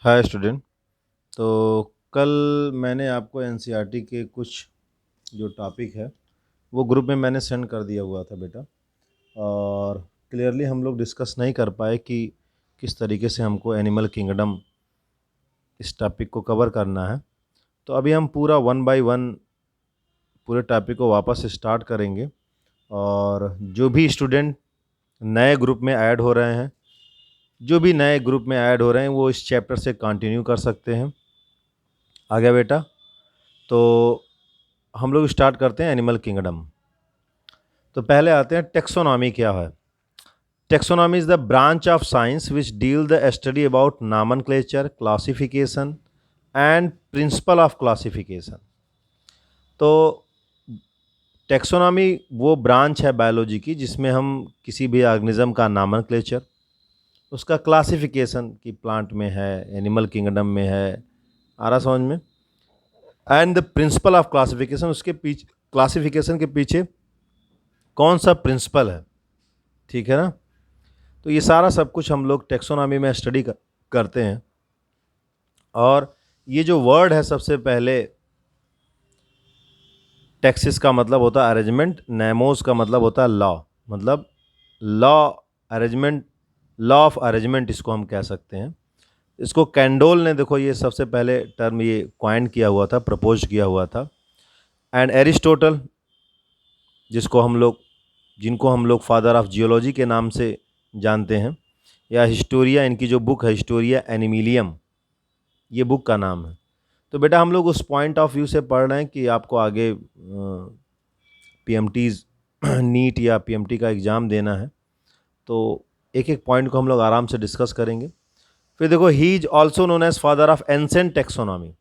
Hi student. तो कल मैंने आपको एनसीईआरटी के कुछ जो टॉपिक है वो ग्रुप में मैंने सेंड कर दिया हुआ था बेटा। और क्लियरली हम लोग डिस्कस नहीं कर पाए कि किस तरीके से हमको एनिमल किंगडम इस टॉपिक को कवर करना है। तो अभी हम पूरा वन बाय वन पूरे टॉपिक को वापस स्टार्ट करेंगे। और जो भी स्टूडेंट नए ग्रुप में ऐड हो रहे हैं, जो भी नए ग्रुप में ऐड हो रहे हैं, वो इस चैप्टर से कंटिन्यू कर सकते हैं। आ गया बेटा? तो हम लोग स्टार्ट करते हैं एनिमल किंगडम। तो पहले आते हैं टेक्सोनॉमी क्या है। Taxonomy is the branch of science which deal the study about nomenclature, classification and principle of classification. तो टेक्सोनॉमी वो ब्रांच है बायोलॉजी की जिसमें हम किसी भी ऑर्गेनिज्म का नॉमेनक्लेचर, उसका क्लासिफिकेशन कि प्लांट में है, एनिमल किंगडम में है, आ रहा समझ में, and the principle of classification, उसके पीछे क्लासिफिकेशन के पीछे कौन सा प्रिंसिपल है। ठीक है ना? तो ये सारा सब कुछ हम लोग टेक्सोनॉमी में स्टडी करते हैं। और ये जो वर्ड है, सबसे पहले टेक्सिस का मतलब होता है अरेंजमेंट, नेमोस का मतलब होता है लॉ, मतलब law arrangement, law of arrangement इसको हम कह सकते हैं। इसको कैंडोल ने, देखो ये सबसे पहले टर्म ये क्वाइन किया हुआ था, प्रपोज किया हुआ था। एंड एरिस्टोटल, जिनको हम लोग फादर ऑफ जियोलॉजी के नाम से जानते हैं, या हिस्टोरिया, इनकी जो बुक है हिस्टोरिया एनिमिलियम, ये बुक का नाम है। तो बेटा हम लोग उस पॉइंट ऑफ व्यू से पढ़ रहे हैं कि आपको आगे पीएमटीज नीट या पीएमटी का एग्ज़ाम देना है। तो एक एक पॉइंट को हम लोग आराम से डिस्कस करेंगे। फिर देखो, he is also known as father of ancient taxonomy.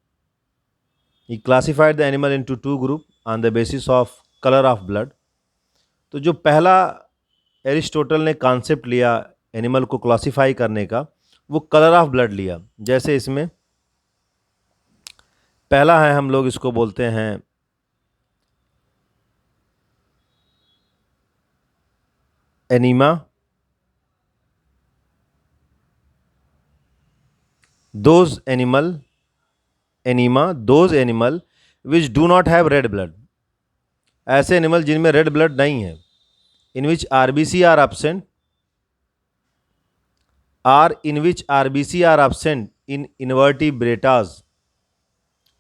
He classified the animal into two group on the basis of colour of blood. तो जो पहला एरिस्टोटल ने कॉन्सेप्ट लिया एनिमल को क्लासिफाई करने का, वो कलर ऑफ ब्लड लिया। जैसे इसमें पहला है, हम लोग इसको बोलते हैं anaemia. Those animal, anaemia those animal which do not have red blood, ऐसे एनिमल जिनमें रेड ब्लड नहीं है। In which RBC are absent, in which RBC are absent in invertebrates,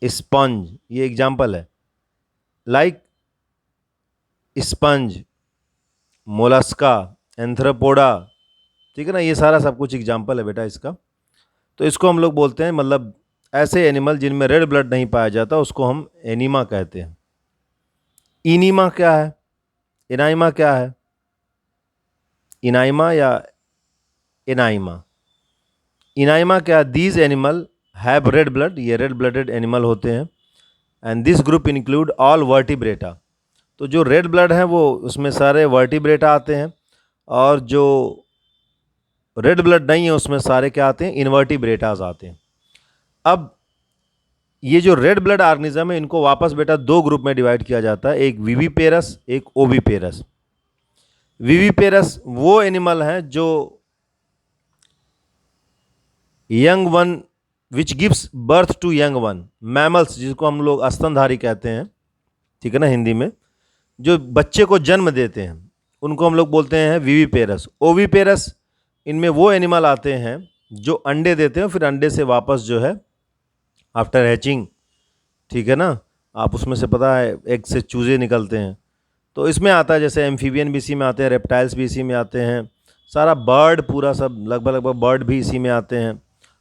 sponge, ये एग्जाम्पल है। Like sponge, Mollusca, Arthropoda. ठीक है ना? ये सारा सब कुछ एग्जाम्पल है बेटा इसका। तो इसको हम लोग बोलते हैं, मतलब ऐसे एनिमल जिनमें रेड ब्लड नहीं पाया जाता, उसको हम एनीमा कहते हैं। इनीमा क्या है? इनाइमा क्या है? इनाइमा या एनाइमा? इनाइमा क्या? These animal have red blood, ये रेड ब्लडेड एनिमल होते हैं। And this group include all vertebrata. तो जो रेड ब्लड है वो उसमें सारे वर्टिब्रेटा आते हैं, और जो रेड ब्लड नहीं है उसमें सारे क्या आते हैं? इनवर्टिब्रेटास आते हैं। अब ये जो रेड ब्लड ऑर्गेनिज्म है, इनको वापस बेटा दो ग्रुप में डिवाइड किया जाता है, एक विविपेरस, एक ओविपेरस। विविपेरस वो एनिमल हैं जो young one which gives birth to young one, mammals जिसको हम लोग स्तनधारी कहते हैं, ठीक है ना हिंदी में, जो बच्चे को जन्म देते हैं, उनको हम लोग बोलते हैं विविपेरस। ओविपेरस, इनमें वो एनिमल आते हैं जो अंडे देते हैं, फिर अंडे से वापस जो है आफ्टर हैचिंग, ठीक है ना, आप उसमें से पता है एग से चूजे निकलते हैं। तो इसमें आता है, जैसे एम्फीबियन भी इसी में आते हैं, रेप्टाइल्स भी इसी में आते हैं, सारा बर्ड, पूरा सब लगभग लगभग बर्ड भी इसी में आते हैं।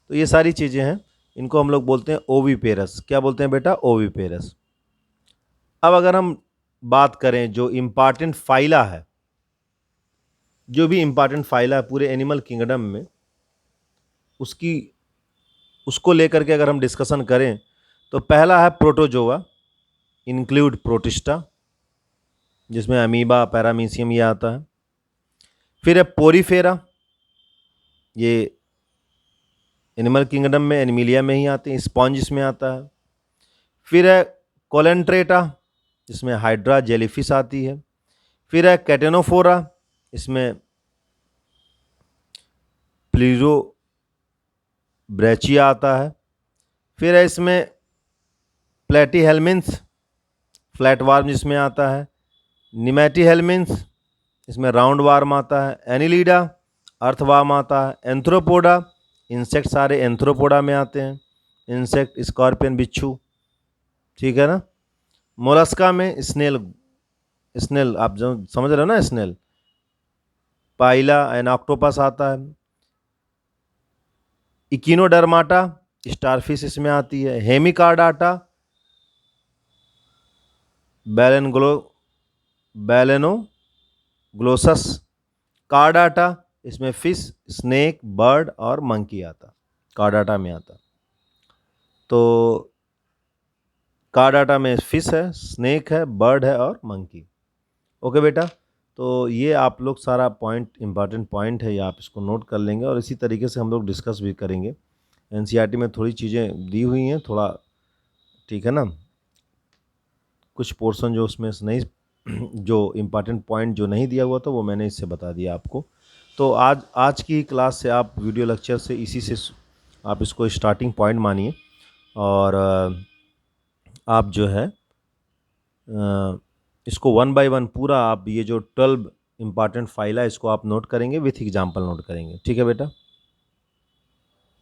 तो ये सारी चीज़ें हैं, इनको हम लोग बोलते हैं ओविपेरस। क्या बोलते हैं बेटा? ओविपेरस। अब अगर हम बात करें जो इम्पॉर्टेंट फाइला है, जो भी इम्पॉर्टेंट फाइला है पूरे एनिमल किंगडम में, उसकी उसको लेकर के अगर हम डिस्कशन करें, तो पहला है प्रोटोजोआ, इंक्लूड प्रोटिस्टा, जिसमें अमीबा, पैरामीशियम ये आता है। फिर है पोरीफेरा, ये एनिमल किंगडम में एनिमिलिया में ही आते हैं, स्पॉन्ज इसमें आता है। फिर है कोलेंट्रेटा, जिसमें हाइड्रा जेलीफिश आती है। फिर है कैटेनोफोरा, इसमें प्लीजो ब्रेचिया आता है। फिर है इसमें प्लेटीहेल्मिन्थ, फ्लैट वार्म जिसमें आता है। निमेटीहेल्मिन्थ, इसमें राउंड वार्म आता है। एनिलीडा, अर्थवार्म आता है। एंथ्रोपोडा, इंसेक्ट सारे एंथ्रोपोडा में आते हैं, इंसेक्ट, स्कॉर्पियन, बिच्छू, ठीक है ना। मोलस्का में स्नेल, स्नेल आप जो समझ रहे हो ना, स्नेल, पाइला एंड ऑक्टोपस आता है। इकिनोडर्माटा, स्टारफिश इसमें आती है। हेमिकार्डाटा, बैलेनोग्लोसस। कार्डाटा, इसमें फिश, स्नेक, बर्ड और मंकी आता, कार्डाटा में आता। तो कार्डाटा में फिश है, स्नेक है, बर्ड है और मंकी। ओके बेटा, तो ये आप लोग सारा पॉइंट, इंपॉर्टेंट पॉइंट है, ये आप इसको नोट कर लेंगे और इसी तरीके से हम लोग डिस्कस भी करेंगे। एनसीईआरटी में थोड़ी चीज़ें दी हुई हैं, थोड़ा, ठीक है ना, कुछ पोर्शन जो उसमें नहीं, जो इम्पॉर्टेंट पॉइंट जो नहीं दिया हुआ था वो मैंने इससे बता दिया आपको। तो आज की क्लास से आप वीडियो लेक्चर से इसी से आप इसको स्टार्टिंग पॉइंट मानिए और आप जो है इसको 1 बाय 1 पूरा आप ये जो 12 इम्पॉर्टेंट फाइल है इसको आप नोट करेंगे, विथ एग्जाम्पल नोट करेंगे, ठीक है बेटा।